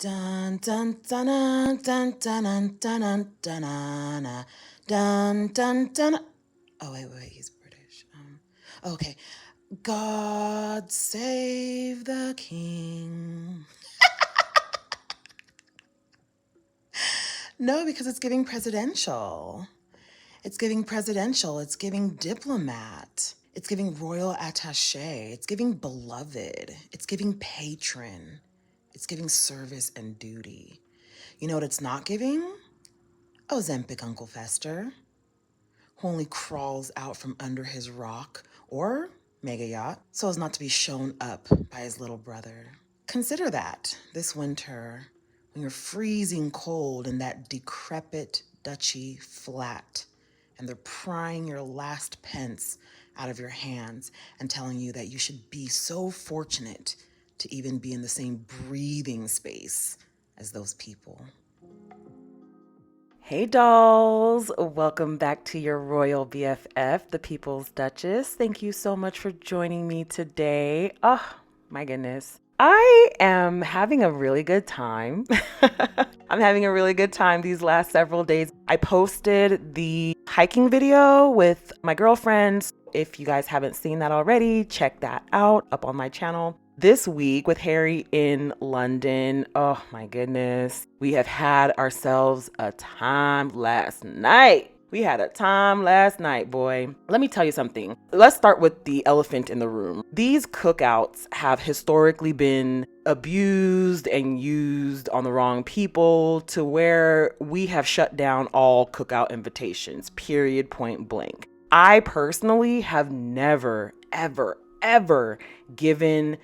Dun dun dun dun dun dun dun dun dun dun dun dun. Oh wait, he's British. Okay. God save the king. No, because it's giving presidential. It's giving presidential. It's giving diplomat. It's giving royal attaché. It's giving beloved. It's giving patron. It's giving service and duty. You know what it's not giving? Ozempic Uncle Fester, who only crawls out from under his rock or mega yacht so as not to be shown up by his little brother. Consider that this winter, when you're freezing cold in that decrepit duchy flat, and they're prying your last pence out of your hands and telling you that you should be so fortunate to even be in the same breathing space as those people. Hey dolls, welcome back to your royal BFF, the People's Duchess. Thank you so much for joining me today. Oh my goodness. I am having a really good time. I'm having a really good time these last several days. I posted the hiking video with my girlfriends. If you guys haven't seen that already, check that out up on my channel. This week with Harry in London, oh my goodness, we have had ourselves a time last night. We had a time last night, boy. Let me tell you something. Let's start with the elephant in the room. These cookouts have historically been abused and used on the wrong people to where we have shut down all cookout invitations, period, point blank. I personally have never, ever given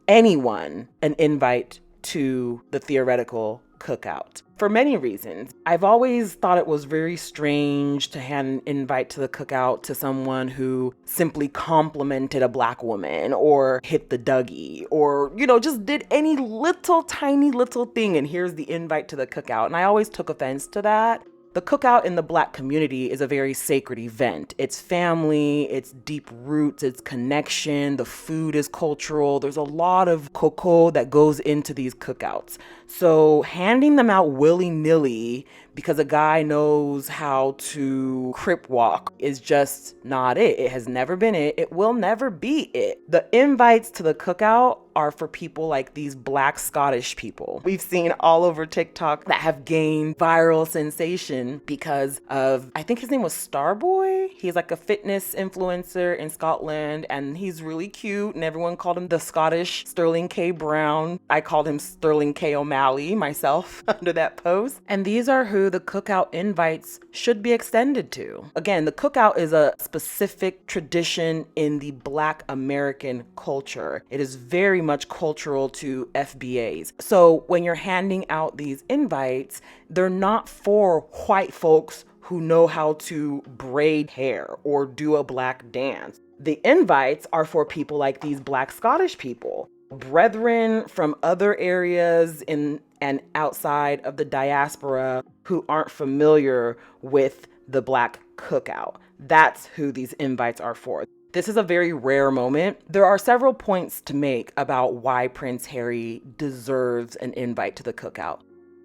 anyone an invite to the theoretical cookout for many reasons. I've always thought it was very strange to hand an invite to the cookout to someone who simply complimented a black woman or hit the Dougie or, just did any little tiny little thing and here's the invite to the cookout. And I always took offense to that. The cookout in the Black community is a very sacred event. It's family, it's deep roots, it's connection, the food is cultural. There's a lot of cocoa that goes into these cookouts. So handing them out willy-nilly because a guy knows how to crip walk is just not it. It has never been it. It will never be it. The invites to the cookout are for people like these Black Scottish people we've seen all over TikTok that have gained viral sensation because of, I think his name was Starboy. He's like a fitness influencer in Scotland and he's really cute and everyone called him the Scottish Sterling K. Brown. I called him Sterling K. O'Malley myself under that post. And these are who the cookout invites should be extended to. Again, the cookout is a specific tradition in the Black American culture. It is very much cultural to FBAs. So when you're handing out these invites, they're not for white folks who know how to braid hair or do a black dance. The invites are for people like these Black Scottish people, brethren from other areas in and outside of the diaspora who aren't familiar with the Black cookout. That's who these invites are for. This is a very rare moment. There are several points to make about why Prince Harry deserves an invite to the cookout.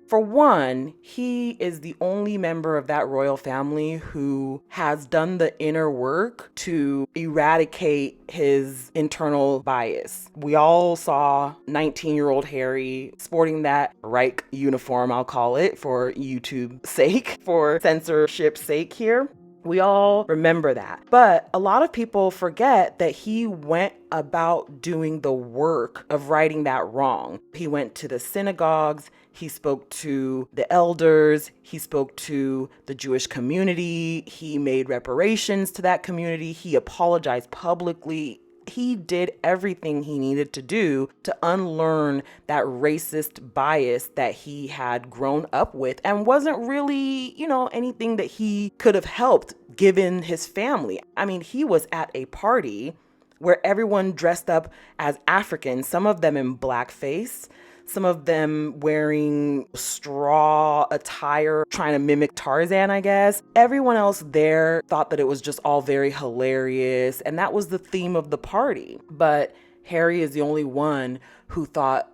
For one, he is the only member of that royal family who has done the inner work to eradicate his internal bias. We all saw 19-year-old Harry sporting that Reich uniform, I'll call it, for YouTube's sake, for censorship's sake here. We all remember that. But a lot of people forget that he went about doing the work of righting that wrong. He went to the synagogues, he spoke to the elders, he spoke to the Jewish community, he made reparations to that community, he apologized publicly. He did everything he needed to do to unlearn that racist bias that he had grown up with and wasn't really, anything that he could have helped given his family. I mean, he was at a party where everyone dressed up as African, some of them in blackface, some of them wearing straw attire, trying to mimic Tarzan, I guess. Everyone else there thought that it was just all very hilarious, and that was the theme of the party. But Harry is the only one who thought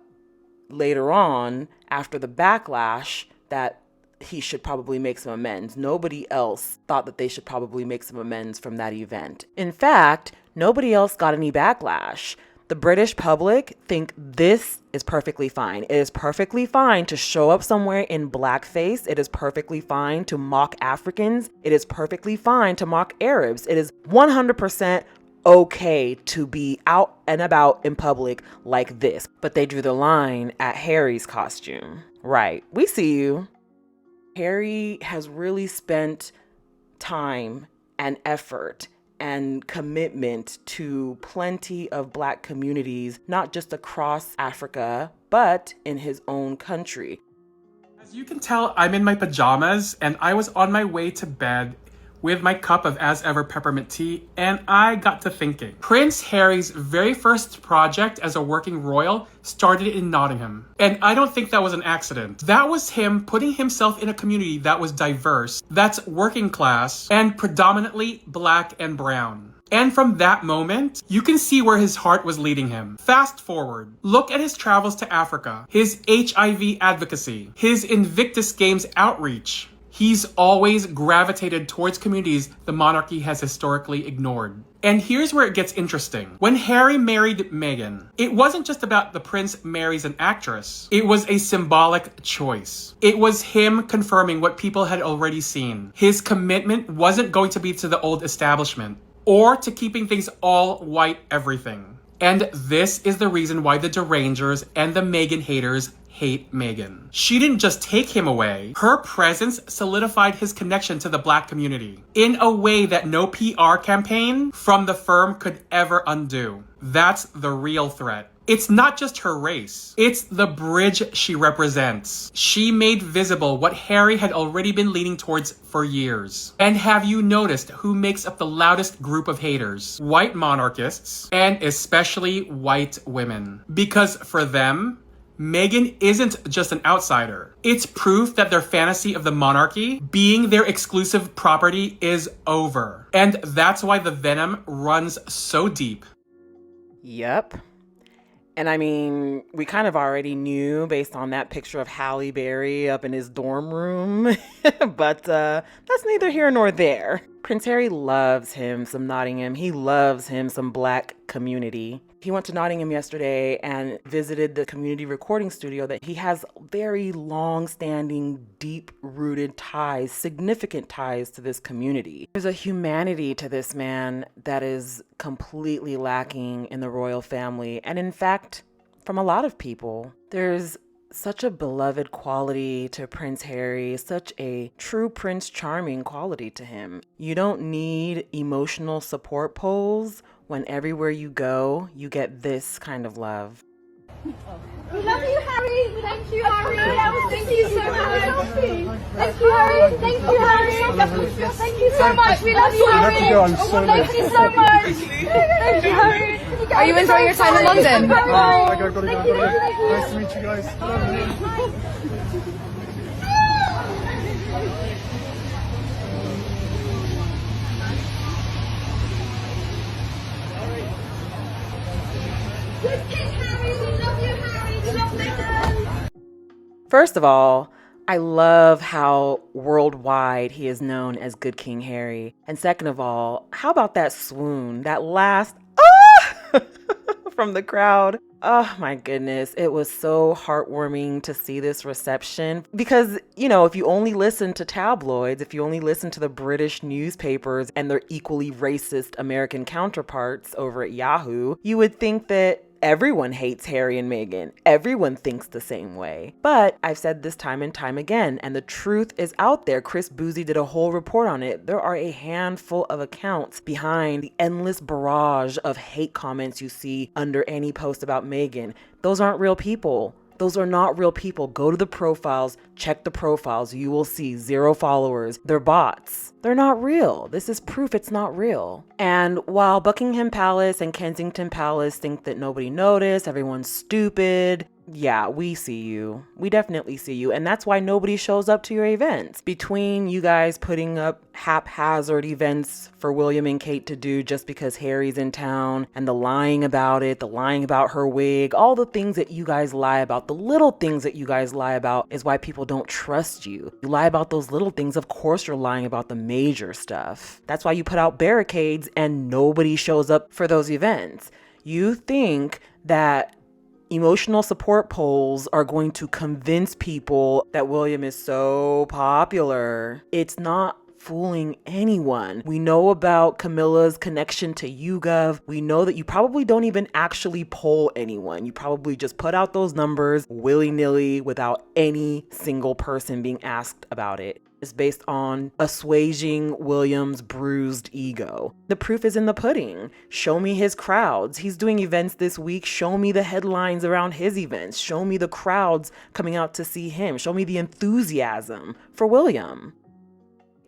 later on, after the backlash, that he should probably make some amends. Nobody else thought that they should probably make some amends from that event. In fact, nobody else got any backlash. The British public think this is perfectly fine. It is perfectly fine to show up somewhere in blackface. It is perfectly fine to mock Africans. It is perfectly fine to mock Arabs. It is 100% okay to be out and about in public like this. But they drew the line at Harry's costume. Right. We see you. Harry has really spent time and effort and commitment to plenty of Black communities, not just across Africa, but in his own country. As you can tell, I'm in my pajamas and I was on my way to bed with my cup of as ever peppermint tea, and I got to thinking. Prince Harry's very first project as a working royal started in Nottingham. And I don't think that was an accident. That was him putting himself in a community that was diverse, that's working class, and predominantly Black and brown. And from that moment, you can see where his heart was leading him. Fast forward, look at his travels to Africa, his HIV advocacy, his Invictus Games outreach. He's always gravitated towards communities the monarchy has historically ignored. And here's where it gets interesting. When Harry married Meghan, it wasn't just about the prince marries an actress. It was a symbolic choice. It was him confirming what people had already seen. His commitment wasn't going to be to the old establishment or to keeping things all white everything. And this is the reason why the derangers and the Meghan haters hate Meghan. She didn't just take him away. Her presence solidified his connection to the Black community in a way that no PR campaign from the firm could ever undo. That's the real threat. It's not just her race. It's the bridge she represents. She made visible what Harry had already been leaning towards for years. And have you noticed who makes up the loudest group of haters? White monarchists, and especially white women. Because for them, Meghan isn't just an outsider. It's proof that their fantasy of the monarchy being their exclusive property is over. And that's why the venom runs so deep. Yep. And I mean, we kind of already knew based on that picture of Halle Berry up in his dorm room, but that's neither here nor there. Prince Harry loves him some Nottingham. He loves him some Black community. He went to Nottingham yesterday and visited the community recording studio that he has very long-standing, deep-rooted ties, significant ties to this community. There's a humanity to this man that is completely lacking in the royal family, and in fact, from a lot of people. There's such a beloved quality to Prince Harry, such a true Prince Charming quality to him. You don't need emotional support poles when everywhere you go, you get this kind of love. We love you, Harry. Thank you, Harry. Thank you so much. Thank you, Harry. Thank you, Harry. Thank you so much. We love you, Harry. Thank you so much. Thank you, Harry. Are you enjoying your time in London? Gotta go. Nice to meet you guys. First of all, I love how worldwide he is known as Good King Harry. And second of all, how about that swoon, that last from the crowd? Oh my goodness. It was so heartwarming to see this reception because, you know, if you only listen to tabloids, if you only listen to the British newspapers and their equally racist American counterparts over at Yahoo, you would think that everyone hates Harry and Meghan. Everyone thinks the same way. But I've said this time and time again, and the truth is out there. Chris Boozy did a whole report on it. There are a handful of accounts behind the endless barrage of hate comments you see under any post about Meghan. Those aren't real people. Those are not real people. Go to the profiles, check the profiles. You will see 0 followers. They're bots. They're not real. This is proof it's not real. And while Buckingham Palace and Kensington Palace think that nobody noticed, everyone's stupid, Yeah, we see you. We definitely see you. And that's why nobody shows up to your events. Between you guys putting up haphazard events for William and Kate to do just because Harry's in town, and the lying about it, the lying about her wig, all the things that you guys lie about, the little things that you guys lie about is why people don't trust you. You lie about those little things. Of course, you're lying about the major stuff. That's why you put out barricades and nobody shows up for those events. You think that emotional support polls are going to convince people that William is so popular. It's not fooling anyone. We know about Camilla's connection to YouGov. We know that you probably don't even actually poll anyone. You probably just put out those numbers willy-nilly without any single person being asked about it. Is based on assuaging William's bruised ego. The proof is in the pudding. Show me his crowds. He's doing events this week. Show me the headlines around his events. Show me the crowds coming out to see him. Show me the enthusiasm for William.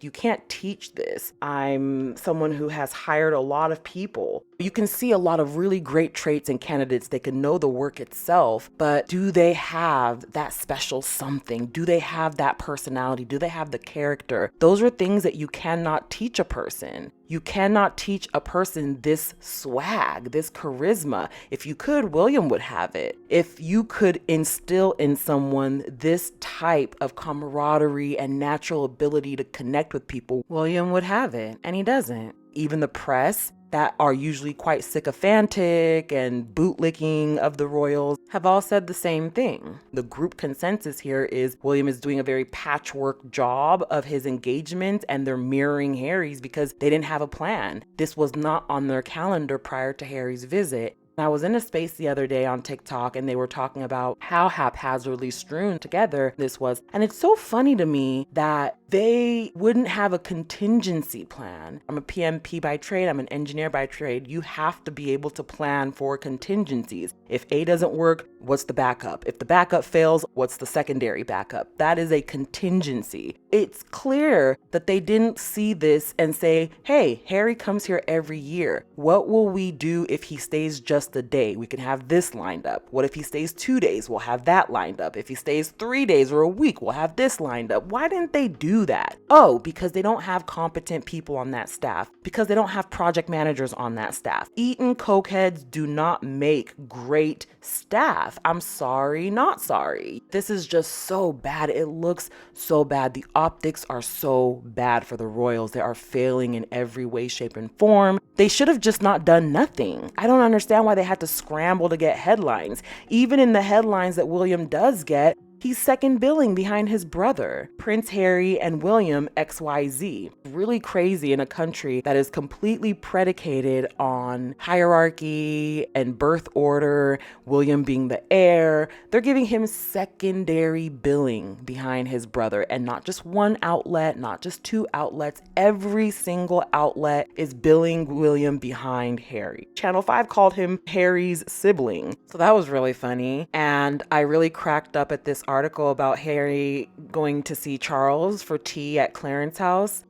You can't teach this. I'm someone who has hired a lot of people. You can see a lot of really great traits in candidates. They can know the work itself, but do they have that special something? Do they have that personality? Do they have the character? Those are things that you cannot teach a person. You cannot teach a person this swag, this charisma. If you could, William would have it. If you could instill in someone this type of camaraderie and natural ability to connect with people, William would have it, and he doesn't. Even the press, that are usually quite sycophantic and bootlicking of the royals, have all said the same thing. The group consensus here is William is doing a very patchwork job of his engagement, and they're mirroring Harry's because they didn't have a plan. This was not on their calendar prior to Harry's visit. I was in a space the other day on TikTok and they were talking about how haphazardly strewn together this was. And it's so funny to me that they wouldn't have a contingency plan. I'm a PMP by trade. I'm an engineer by trade. You have to be able to plan for contingencies. If A doesn't work, what's the backup? If the backup fails, what's the secondary backup? That is a contingency. It's clear that they didn't see this and say, hey, Harry comes here every year. What will we do if he stays just a day? We can have this lined up. What if he stays 2 days? We'll have that lined up. If he stays 3 days or a week, we'll have this lined up. Why didn't they do that? Oh, because they don't have competent people on that staff. Because they don't have project managers on that staff. Eaton cokeheads do not make great staff. I'm sorry, not sorry. This is just so bad. It looks so bad. The optics are so bad for the royals. They are failing in every way, shape, and form. They should have just not done nothing. I don't understand why they had to scramble to get headlines. Even in the headlines that William does get, he's second billing behind his brother, Prince Harry and William XYZ. Really crazy in a country that is completely predicated on hierarchy and birth order, William being the heir. They're giving him secondary billing behind his brother, and not just one outlet, not just two outlets. Every single outlet is billing William behind Harry. Channel 5 called him Harry's sibling. So that was really funny. And I really cracked up at this article about Harry going to see Charles for tea at Clarence House.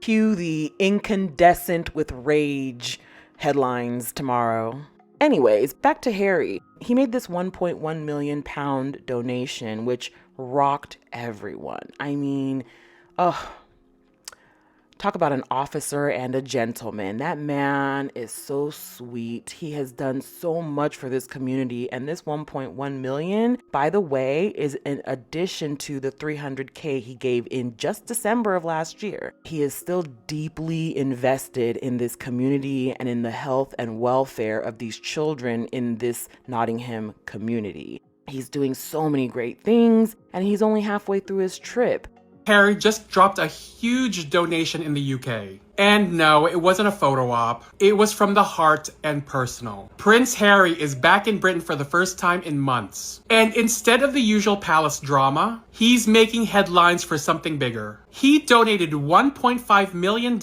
Cue the incandescent with rage headlines tomorrow. Anyways, back to Harry. He made this £1.1 million donation, which rocked everyone. I mean, talk about an officer and a gentleman. That man is so sweet. He has done so much for this community. And this 1.1 million, by the way, is in addition to the 300K he gave in just December of last year. He is still deeply invested in this community and in the health and welfare of these children in this Nottingham community. He's doing so many great things, and he's only halfway through his trip. Harry just dropped a huge donation in the UK. And no, it wasn't a photo op. It was from the heart and personal. Prince Harry is back in Britain for the first time in months. And instead of the usual palace drama, he's making headlines for something bigger. He donated $1.5 million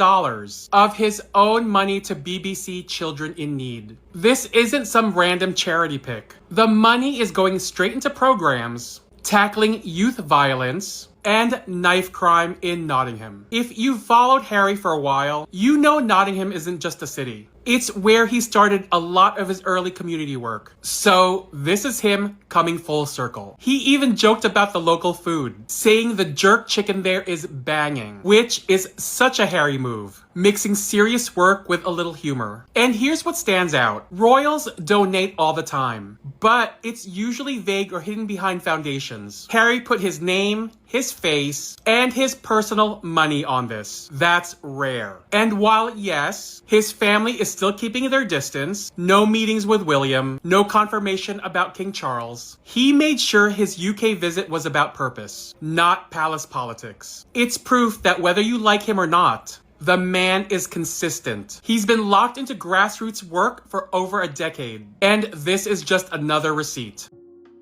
of his own money to BBC Children in Need. This isn't some random charity pick. The money is going straight into programs tackling youth violence and knife crime in Nottingham. If you've followed Harry for a while, you know Nottingham isn't just a city. It's where he started a lot of his early community work. So this is him coming full circle. He even joked about the local food, saying the jerk chicken there is banging, which is such a Harry move, mixing serious work with a little humor. And here's what stands out. Royals donate all the time, but it's usually vague or hidden behind foundations. Harry put his name, his face, and his personal money on this. That's rare. And while yes, his family is still keeping their distance, no meetings with William, no confirmation about King Charles, he made sure his UK visit was about purpose, not palace politics. It's proof that whether you like him or not, the man is consistent. He's been locked into grassroots work for over a decade, and this is just another receipt.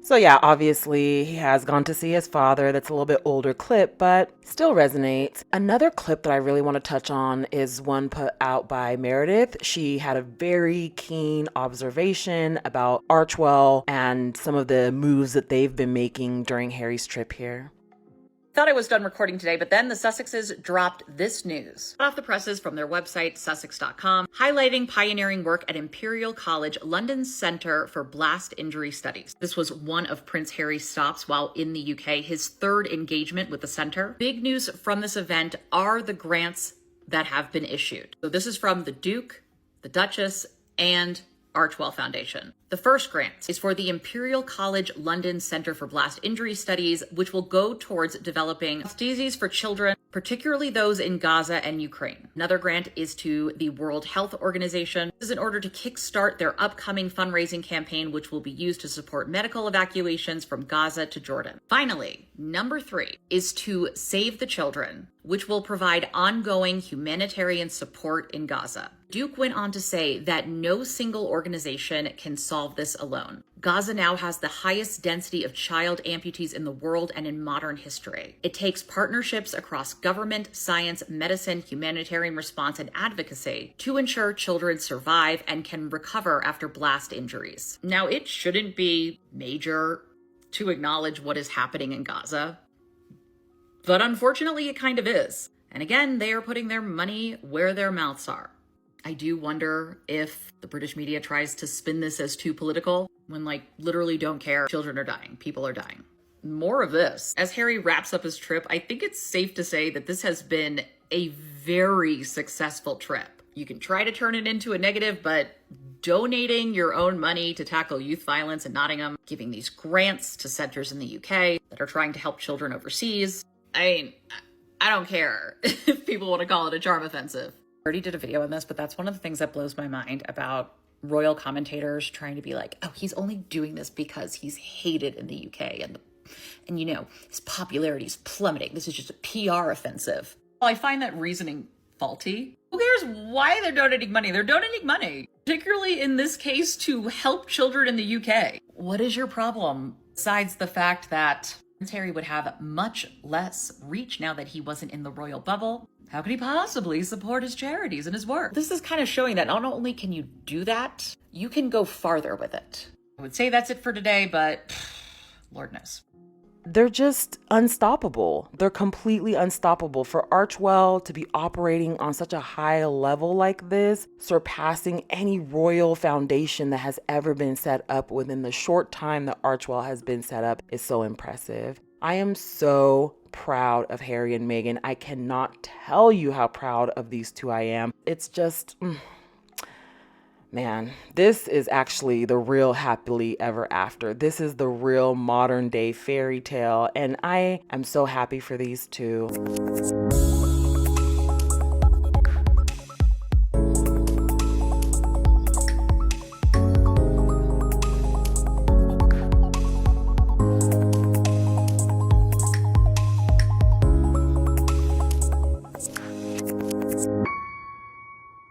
So yeah, obviously he has gone to see his father. That's a little bit older clip, but still resonates. Another clip that I really want to touch on is one put out by Meredith. She had a very keen observation about Archwell and some of the moves that they've been making during Harry's trip here. Thought I was done recording today, but then the Sussexes dropped this news. Off the presses from their website, sussex.com, highlighting pioneering work at Imperial College London's Centre for Blast Injury Studies. This was one of Prince Harry's stops while in the UK, his third engagement with the centre. Big news from this event are the grants that have been issued. So this is from the Duke, the Duchess, and Archwell Foundation. The first grant is for the Imperial College London Centre for Blast Injury Studies, which will go towards developing prostheses for children, particularly those in Gaza and Ukraine. Another grant is to the World Health Organization. This is in order to kickstart their upcoming fundraising campaign, which will be used to support medical evacuations from Gaza to Jordan. Finally, number 3 is to Save the Children, which will provide ongoing humanitarian support in Gaza. Duke went on to say that no single organization can solve this alone. Gaza now has the highest density of child amputees in the world and in modern history. It takes partnerships across government, science, medicine, humanitarian response, and advocacy to ensure children survive and can recover after blast injuries. Now, it shouldn't be major to acknowledge what is happening in Gaza, but unfortunately it kind of is. And again, they are putting their money where their mouths are. I do wonder if the British media tries to spin this as too political when, literally don't care. Children are dying. People are dying. More of this. As Harry wraps up his trip, I think it's safe to say that this has been a very successful trip. You can try to turn it into a negative, but donating your own money to tackle youth violence in Nottingham, giving these grants to centers in the UK that are trying to help children overseas. I don't care if people want to call it a charm offensive. I already did a video on this, but that's one of the things that blows my mind about royal commentators trying to be like, oh, he's only doing this because he's hated in the UK and his popularity is plummeting. This is just a PR offensive. Well, I find that reasoning faulty. Who cares why they're donating money? They're donating money, particularly in this case to help children in the UK. What is your problem? Besides the fact that Prince Harry would have much less reach now that he wasn't in the royal bubble. How could he possibly support his charities and his work? This is kind of showing that not only can you do that, you can go farther with it. I would say that's it for today, but Lord knows. They're just unstoppable. They're completely unstoppable. For Archwell to be operating on such a high level like this, surpassing any royal foundation that has ever been set up within the short time that Archwell has been set up, is so impressive. I am so proud of Harry and Meghan. I cannot tell you how proud of these two I am. It's just, man, this is actually the real happily ever after. This is the real modern day fairy tale, and I am so happy for these two.